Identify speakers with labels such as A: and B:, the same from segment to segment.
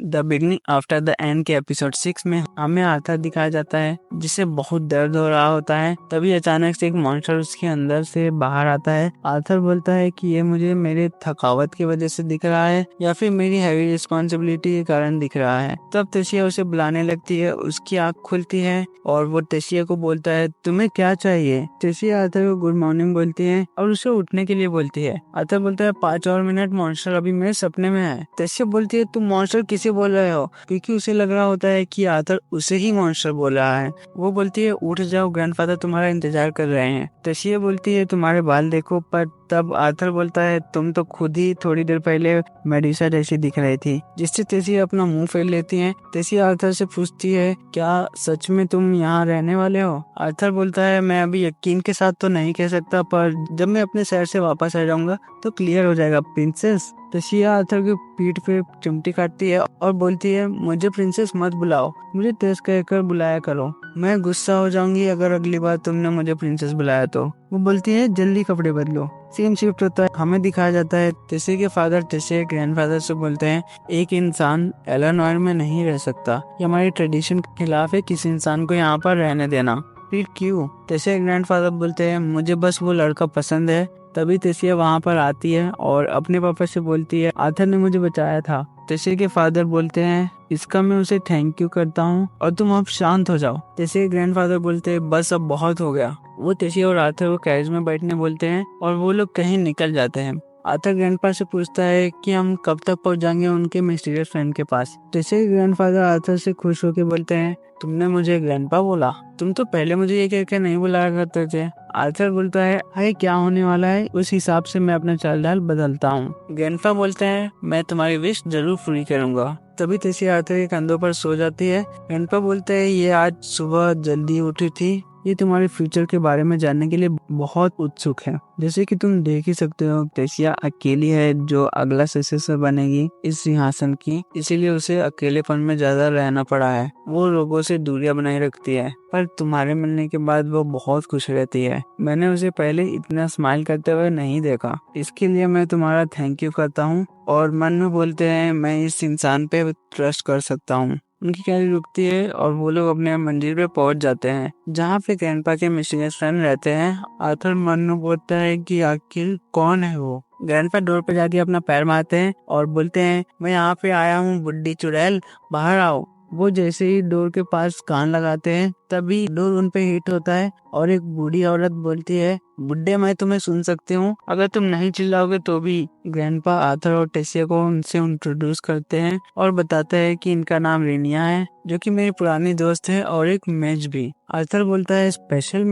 A: The beginning after the end के episode 6 में हमें आर्थर दिखाया जाता है जिसे बहुत दर्द हो रहा होता है। तभी अचानक से एक मॉन्स्टर उसके अंदर से बाहर आता है। आर्थर बोलता है कि ये मुझे मेरे थकावट की वजह से दिख रहा है या फिर मेरी हैवी रिस्पॉन्सिबिलिटी के कारण दिख रहा है। तब तेशिया उसे बुलाने लगती है, उसकी आँख खुलती है और वो तेशिया को बोलता है तुम्हें क्या चाहिए। तेशिया आर्थर को गुड मॉर्निंग बोलती है और उसे उठने के लिए बोलती है। आर्थर बोलता है 5 और मिनट, मॉन्स्टर अभी मेरे सपने में है। तेशिया बोलती है तुम मॉन्स्टर किसे बोल रहे हो, क्योंकि उसे लग रहा होता है कि आर्थर उसे ही मॉन्स्टर बोल रहा है। वो बोलती है उठ जाओ, ग्रैंडफादर तुम्हारा इंतजार कर रहे हैं। तेशिया बोलती है तुम्हारे बाल देखो, पर तब आर्थर बोलता है तुम तो खुद ही थोड़ी देर पहले मेडुसा जैसी दिख रही थी, जिससे तेशिया अपना मुंह फेर लेती है। तेशिया आर्थर से पूछती है क्या सच में तुम यहाँ रहने वाले हो। आर्थर बोलता है मैं अभी यकीन के साथ तो नहीं कह सकता, पर जब मैं अपने शहर से वापस आ जाऊंगा तो क्लियर हो जाएगा प्रिंसेस। तेशिया आर्थर की पीठ पे चिमटी काटती है और बोलती है मुझे प्रिंसेस मत बुलाओ, मुझे तेज कहकर बुलाया करो। मैं गुस्सा हो जाऊंगी अगर अगली बार तुमने मुझे प्रिंसेस बुलाया तो। वो बोलती है जल्दी कपड़े बदलो। सीन शिफ्ट होता है, हमें दिखाया जाता है तेशिया के फादर तेशिया के ग्रैंडफादर से बोलते हैं एक इंसान एलेनोर में नहीं रह सकता, ये हमारी ट्रेडिशन के खिलाफ है किसी इंसान को यहाँ पर रहने देना। फिर क्यों? तेशिया के ग्रैंडफादर बोलते हैं मुझे बस वो लड़का पसंद है। तभी तेशिया वहाँ पर आती है और अपने पापा से बोलती है आर्थर ने मुझे बचाया था। तेशिया के फादर बोलते हैं इसका मैं उसे थैंक यू करता हूँ और तुम अब शांत हो जाओ। तेशिया के ग्रैंडफादर बोलते हैं बस अब बहुत हो गया। वो तेशिया और आर्थर को कैरेज में बैठने बोलते हैं और वो लोग कहीं निकल जाते हैं। आर्थर ग्रैंडपा से पूछता है कि हम कब तक पहुंच जाएंगे उनके मिस्टीरियस फ्रेंड के पास। तेशिया के ग्रैंडफादर आर्थर से खुश होकर बोलते हैं तुमने मुझे ग्रैंडपा बोला, तुम तो पहले मुझे ये कहकर नहीं बुलाया करते थे। आर्थर बोलता है अरे क्या होने वाला है उस हिसाब से मैं अपना चाल ढाल बदलता हूँ। ग्रैंडपा बोलते हैं मैं तुम्हारी विश जरूर पूरी करूंगा। तभी तेशिया आर्थर के कंधों पर सो जाती है। ग्रैंडपा बोलते हैं ये आज सुबह जल्दी उठी थी, ये तुम्हारे फ्यूचर के बारे में जानने के लिए बहुत उत्सुक है। जैसे कि तुम देख ही सकते हो तेशिया अकेली है जो अगला सक्सेसर बनेगी इस सिंहासन की, इसीलिए उसे अकेलेपन में ज्यादा रहना पड़ा है। वो लोगों से दूरियां बनाए रखती है, पर तुम्हारे मिलने के बाद वो बहुत खुश रहती है। मैंने उसे पहले इतना स्माइल करते हुए नहीं देखा, इसके लिए मैं तुम्हारा थैंक यू करता हूँ। और मन में बोलते हैं मैं इस इंसान पे ट्रस्ट कर सकता हूँ। उनकी गाड़ी रुकती है और वो लोग अपने मंजिल पे पहुंच जाते हैं जहाँ पे ग्रैंडपा के मिस्टीरियस फ्रेंड रहते हैं। आर्थर मन में बोलता है कि आखिर कौन है वो। ग्रैंडपा डोर पे जाके अपना पैर मारते हैं और बोलते हैं मैं यहाँ पे आया हूँ बुड्ढी चुड़ैल, बाहर आओ। वो जैसे ही डोर के पास कान लगाते हैं तभी डोर उन पे हिट होता है और एक बूढ़ी औरत बोलती है बुड्ढे मैं तुम्हें सुन सकती हूँ, अगर तुम नहीं चिल्लाओगे तो भी। ग्रैंडपा आर्थर और टेसिया को उनसे इंट्रोड्यूस करते हैं और बताते हैं कि इनका नाम रेनिया है जो कि मेरी पुरानी दोस्त है और एक मेज भी। आर्थर बोलता है स्पेशल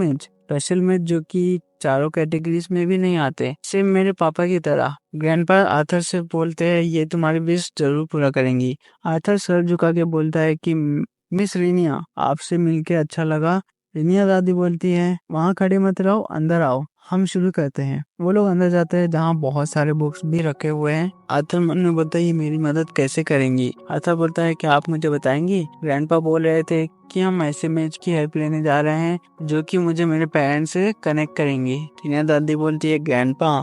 A: मेज जो कि चारों कैटेगरीज में भी नहीं आते, सेम मेरे पापा की तरह। ग्रैंडपा आर्थर से बोलते हैं ये तुम्हारी विश जरूर पूरा करेंगी। आर्थर सर झुका के बोलता है कि मिस रेनिया आपसे मिलके अच्छा लगा। रेनिया दादी बोलती है वहाँ खड़े मत रहो, अंदर आओ, हम शुरू करते हैं। वो लोग अंदर जाते हैं जहाँ बहुत सारे बुक्स भी रखे हुए हैं। आर्थर मन में बोलता है ये मेरी मदद कैसे करेंगी। आर्थर बोलता है कि आप मुझे बताएंगी। ग्रैंडपा बोल रहे थे कि हम ऐसे मैच की हेल्प लेने जा रहे हैं जो कि मुझे मेरे पेरेंट्स से कनेक्ट करेंगी। टीना दादी बोलती है ग्रैंडपा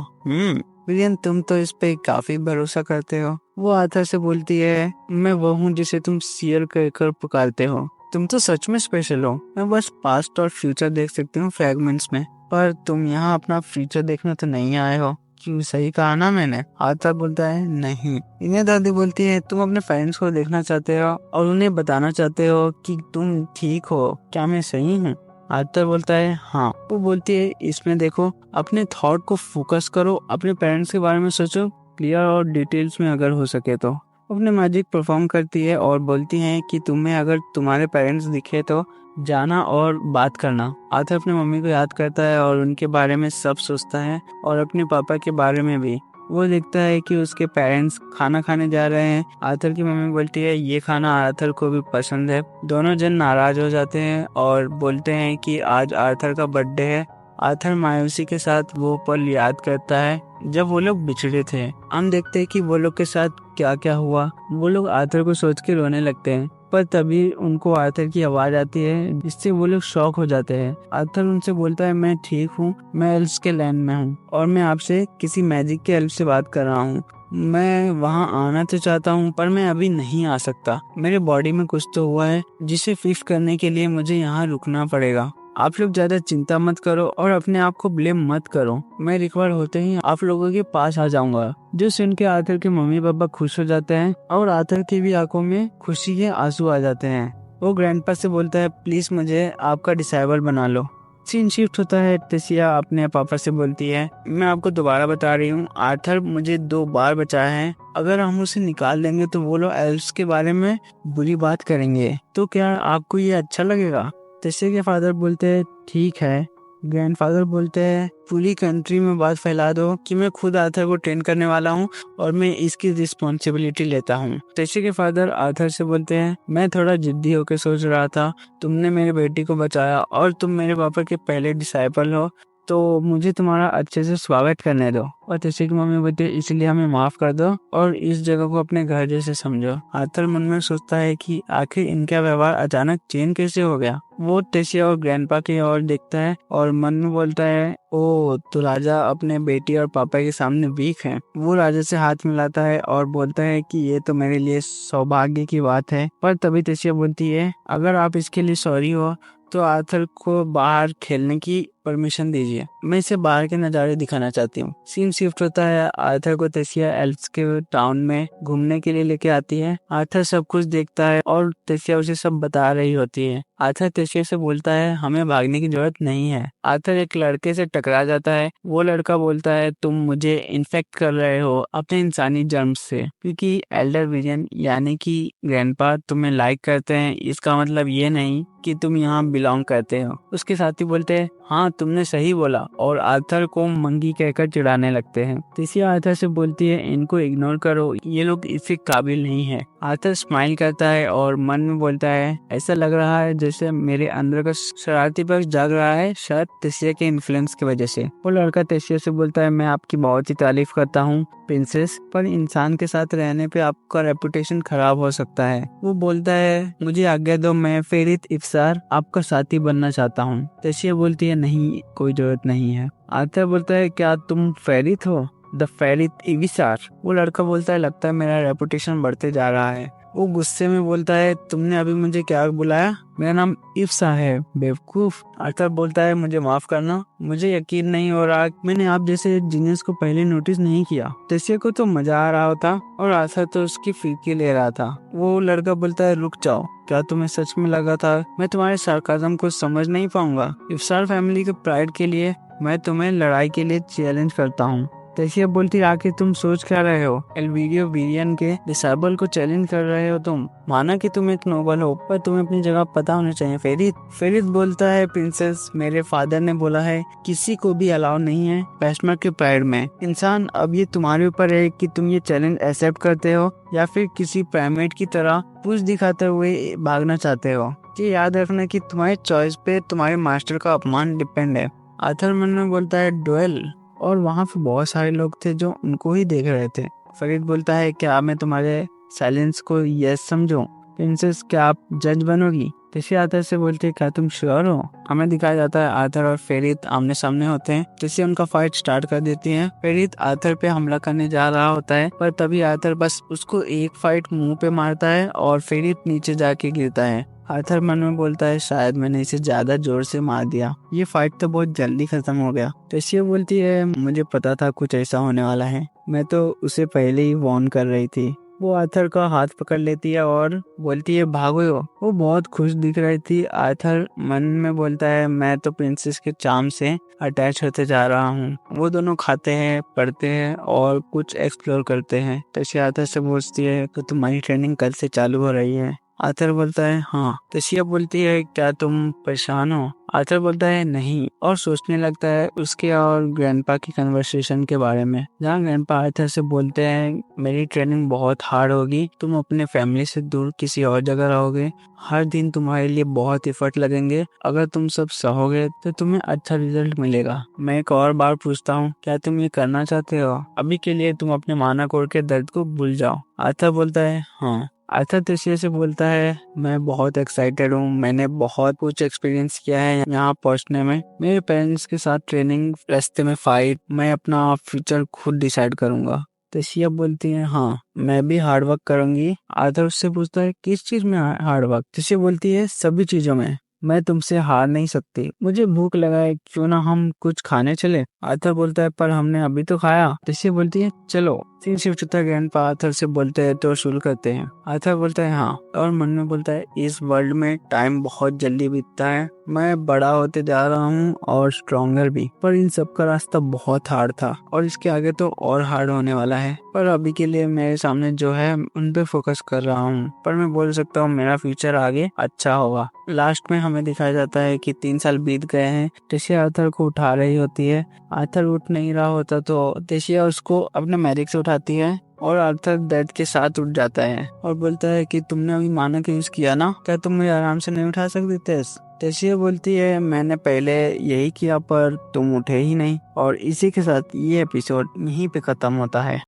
A: विलियम तुम तो इस पे काफी भरोसा करते हो। वो आर्थर से बोलती है मैं वो हूँ जिसे तुम सियर कहकर पुकारते हो, तुम तो सच में स्पेशल हो। मैं बस पास्ट और फ्यूचर देख सकती हूँ फ्रैगमेंट्स में, पर तुम यहाँ अपना फ्यूचर देखने तो नहीं आए हो। क्यों, सही कहा ना मैंने? आर्थर बोलता है नहीं। इन्हें दादी बोलती है तुम अपने पेरेंट्स को देखना चाहते हो और उन्हें बताना चाहते हो कि तुम ठीक हो, क्या मैं सही हूँ? आर्थर बोलता है हाँ। वो बोलती है इसमें देखो, अपने थॉट को फोकस करो, अपने पेरेंट्स के बारे में सोचो, क्लियर और डिटेल्स में अगर हो सके तो। अपने मैजिक परफॉर्म करती है और बोलती है कि तुम्हें अगर तुम्हारे पेरेंट्स दिखे तो जाना और बात करना। आर्थर अपने मम्मी को याद करता है और उनके बारे में सब सोचता है और अपने पापा के बारे में भी। वो देखता है कि उसके पेरेंट्स खाना खाने जा रहे हैं। आर्थर की मम्मी बोलती है ये खाना आर्थर को भी पसंद है। दोनों जन नाराज हो जाते हैं और बोलते हैं कि आज आर्थर का बर्थडे है। आर्थर मायूसी के साथ वो पल याद करता है जब वो लोग बिछड़े थे। हम देखते हैं कि वो लोग के साथ क्या क्या हुआ। वो लोग आर्थर को सोच के रोने लगते हैं, पर तभी उनको आर्थर की आवाज आती है जिससे वो लोग शॉक हो जाते हैं। आर्थर उनसे बोलता है मैं ठीक हूँ, मैं एल्व्स के लैंड में हूँ और मैं आपसे किसी मैजिक के हेल्प से बात कर रहा हूँ। मैं वहाँ आना तो चाहता हूँ पर मैं अभी नहीं आ सकता। मेरे बॉडी में कुछ तो हुआ है जिसे फिक्स करने के लिए मुझे यहाँ रुकना पड़ेगा। आप लोग ज्यादा चिंता मत करो और अपने आप को ब्लेम मत करो। मैं रिकवर होते ही आप लोगों के पास आ जाऊंगा। जो सुन के आर्थर के मम्मी पापा खुश हो जाते हैं और आर्थर की भी आंखों में खुशी के आंसू आ जाते हैं। वो ग्रैंडपा से बोलता है, प्लीज मुझे आपका डिसाइबल बना लो। सीन शिफ्ट होता है। टेसिया अपने पापा से बोलती है, मैं आपको दोबारा बता रही हूँ, आर्थर मुझे 2 बार बचाया है। अगर हम उसे निकाल देंगे तो वो लोग एल्व्स के बारे में बुरी बात करेंगे। तो क्या आपको ये अच्छा लगेगा? टेसिया के फादर बोलते हैं, ठीक है। ग्रैंडफादर बोलते हैं, पूरी कंट्री में बात फैला दो कि मैं खुद आर्थर को ट्रेन करने वाला हूँ और मैं इसकी रिस्पॉन्सिबिलिटी लेता हूँ। टेसिया के फादर आर्थर से बोलते हैं, मैं थोड़ा जिद्दी होकर सोच रहा था, तुमने मेरी बेटी को बचाया और तुम मेरे पापा के पहले डिसाइपल हो, तो मुझे तुम्हारा अच्छे से स्वागत करने दो। और टेसिया की मम्मी बोलती है, इसलिए हमें माफ कर दो और इस जगह को अपने घर जैसे समझो। आर्थर मन में सोचता है कि आखिर इनका व्यवहार अचानक चेंज कैसे हो गया। वो टेसिया और ग्रैंडपा की ओर देखता है और मन में बोलता है, ओ तो राजा अपने बेटी और पापा के सामने वीक है। वो राजा से हाथ मिलाता है और बोलता है कि ये तो मेरे लिए सौभाग्य की बात है। पर तभी टेसिया बोलती है, अगर आप इसके लिए सॉरी हो तो आर्थर को बाहर खेलने की परमिशन दीजिए, मैं इसे बाहर के नज़ारे दिखाना चाहती हूँ। सीन शिफ्ट होता है। आर्थर को टेसिया एल्व्स के टाउन में घूमने के लिए लेके आती है। आर्थर सब कुछ देखता है और टेसिया उसे सब बता रही होती है। आर्थर टेसिया से बोलता है, हमें भागने की जरूरत नहीं है। आर्थर एक लड़के से टकरा जाता है। वो लड़का बोलता है, तुम मुझे इन्फेक्ट कर रहे हो अपने इंसानी जर्म से, क्योंकि एल्डर विजन यानी कि ग्रैंडपा तुम्हें लाइक करते हैं, इसका मतलब ये नहीं कि तुम यहाँ बिलोंग करते हो। उसके साथी बोलते हैं, हाँ तुमने सही बोला, और आर्थर को मंगी कहकर चिढ़ाने लगते हैं। टेसिया आर्थर से बोलती है, इनको इग्नोर करो, ये लोग इसके काबिल नहीं है। आर्थर स्माइल करता है और मन में बोलता है, ऐसा लग रहा है जैसे मेरे अंदर का शरारती पक्ष जाग रहा है, शायद टेसिया के इन्फ्लुएंस की वजह से। वो लड़का टेसिया से बोलता है, मैं आपकी बहुत ही तारीफ करता हूँ प्रिंसेस, पर इंसान के साथ रहने पे आपका रेपुटेशन खराब हो सकता है। वो बोलता है, मुझे आज्ञा दो, मैं फेरित इफ्सार आपका साथी बनना चाहता हूँ। टेसिया बोलती है, नहीं कोई जरूरत नहीं है। आर्थर बोलता है, क्या तुम फेरित हो? द फेरित इविसार। वो लड़का बोलता है, लगता है मेरा रेपुटेशन बढ़ते जा रहा है। वो गुस्से में बोलता है, तुमने अभी मुझे क्या बुलाया? मेरा नाम इफ्सा है, बेवकूफ। आर्थर बोलता है, मुझे माफ करना, मुझे यकीन नहीं हो रहा, मैंने आप जैसे जीनियस को पहले नोटिस नहीं किया। टेसिया को तो मजा आ रहा होता और आर्थर तो उसकी फिरकी ले रहा था। वो लड़का बोलता है, रुक जाओ, क्या तुम्हें सच में लगा था मैं तुम्हारे सार्काज्म को समझ नहीं पाऊंगा? इफ्सार फैमिली के प्राइड के लिए मैं तुम्हें लड़ाई के लिए चैलेंज करता हूँ। टेसिया बोलती, आखिर तुम सोच क्या रहे हो? एल्वीरियो विरियन के डिसाइबल को चैलेंज कर रहे हो तुम? माना कि तुम एक नोबल हो, पर तुम्हें अपनी जगह पता होना चाहिए। फेरित बोलता है, प्रिंसेस, मेरे फादर ने बोला है किसी को भी अलाउ नहीं है पेस्टमर के प्राइड में। इंसान, अब ये तुम्हारे ऊपर है कि तुम ये चैलेंज एक्सेप्ट करते हो या फिर किसी प्राइमेट की तरह पूछ दिखाते हुए भागना चाहते हो। ये याद रखना कि तुम्हारी चॉइस पे तुम्हारे मास्टर का अपमान डिपेंड है। आर्थर मन में बोलता है, डुएल? और वहाँ पे बहुत सारे लोग थे जो उनको ही देख रहे थे। फेरित बोलता है, क्या मैं तुम्हारे साइलेंस को यस समझूं? प्रिंसेस, क्या आप जज बनोगी? टेसिया आर्थर से बोलती है, क्या तुम श्योर हो? हमें दिखाया जाता है आर्थर और फेरित आमने सामने होते हैं। टेसिया उनका फाइट स्टार्ट कर देती है। फेरित आर्थर पे हमला करने जा रहा होता है, पर तभी आर्थर बस उसको एक फाइट मुंह पे मारता है और फेरित नीचे जाके गिरता है। आर्थर मन में बोलता है, शायद मैंने इसे ज्यादा जोर से मार दिया, ये फाइट तो बहुत जल्दी खत्म हो गया। टेसिया बोलती है, मुझे पता था कुछ ऐसा होने वाला है, मैं तो उसे पहले ही वार्न कर रही थी। वो आर्थर का हाथ पकड़ लेती है और बोलती है, भागो। वो बहुत खुश दिख रही थी। आर्थर मन में बोलता है, मैं तो प्रिंसेस के चार्म से अटैच होते जा रहा हूँ। वो दोनों खाते हैं, पढ़ते हैं और कुछ एक्सप्लोर करते हैं। टेसिया आर्थर से पूछती है, तो तुम्हारी ट्रेनिंग कल से चालू हो रही है? आर्थर बोलता है, हाँ। टेसिया बोलती है, क्या तुम परेशान हो? आर्थर बोलता है, नहीं, और सोचने लगता है उसके और ग्रैंडपा की कन्वर्सेशन के बारे में, जहाँ ग्रैंडपा आर्थर से बोलते हैं, मेरी ट्रेनिंग बहुत हार्ड होगी, तुम अपने फैमिली से दूर किसी और जगह रहोगे, हर दिन तुम्हारे लिए बहुत एफर्ट लगेंगे, अगर तुम सब सहोगे तो तुम्हें अच्छा रिजल्ट मिलेगा। मैं एक और बार पूछता हूँ, क्या तुम ये करना चाहते हो? अभी के लिए तुम अपने माना कोड के दर्द को भूल जाओ। आर्थर बोलता है, हाँ। आर्थर टेसिया से बोलता है, मैं बहुत एक्साइटेड हूँ, मैंने बहुत कुछ एक्सपीरियंस किया है यहाँ पहुँचने में। मेरे पेरेंट्स के साथ ट्रेनिंग, रास्ते में फाइट, मैं अपना फ्यूचर खुद डिसाइड करूंगा। तेशिया बोलती है हाँ मैं भी हार्ड वर्क करूंगी। आर्थर उससे पूछता है किस चीज में हार्ड वर्क? तेशिया बोलती है सभी चीजों में, मैं तुमसे हार नहीं सकती, मुझे भूख लगा है, क्यों ना हम कुछ खाने चले? आर्थर बोलता है पर हमने अभी तो खाया। तेशिया बोलती है चलो। सीन शिफ्ट होता है ग्रैंडपा आर्थर से बोलते हैं तो शुरू करते हैं। आर्थर बोलता है हाँ, और मन में बोलता है इस वर्ल्ड में टाइम बहुत जल्दी बीतता है, मैं बड़ा होते जा रहा हूँ और स्ट्रॉन्गर भी, पर इन सब का रास्ता बहुत हार्ड था और इसके आगे तो और हार्ड होने वाला है, पर अभी के लिए मेरे सामने जो है उन पे फोकस कर रहा हूँ, पर मैं बोल सकता हूँ मेरा फ्यूचर आगे अच्छा होगा। लास्ट में हमें दिखाया जाता है कि 3 साल बीत गए हैं। तेशिया आर्थर को उठा रही होती है, आर्थर उठ नहीं रहा होता तो तेशिया उसको अपने मैजिक से उठाती है और आर्थर दर्द के साथ उठ जाता है और बोलता है कि तुमने अभी मानक यूज किया ना, क्या तुम मुझे आराम से नहीं उठा सकती तेस? तेशिया बोलती है मैंने पहले यही किया पर तुम उठे ही नहीं। और इसी के साथ ये एपिसोड यहीं पे खत्म होता है।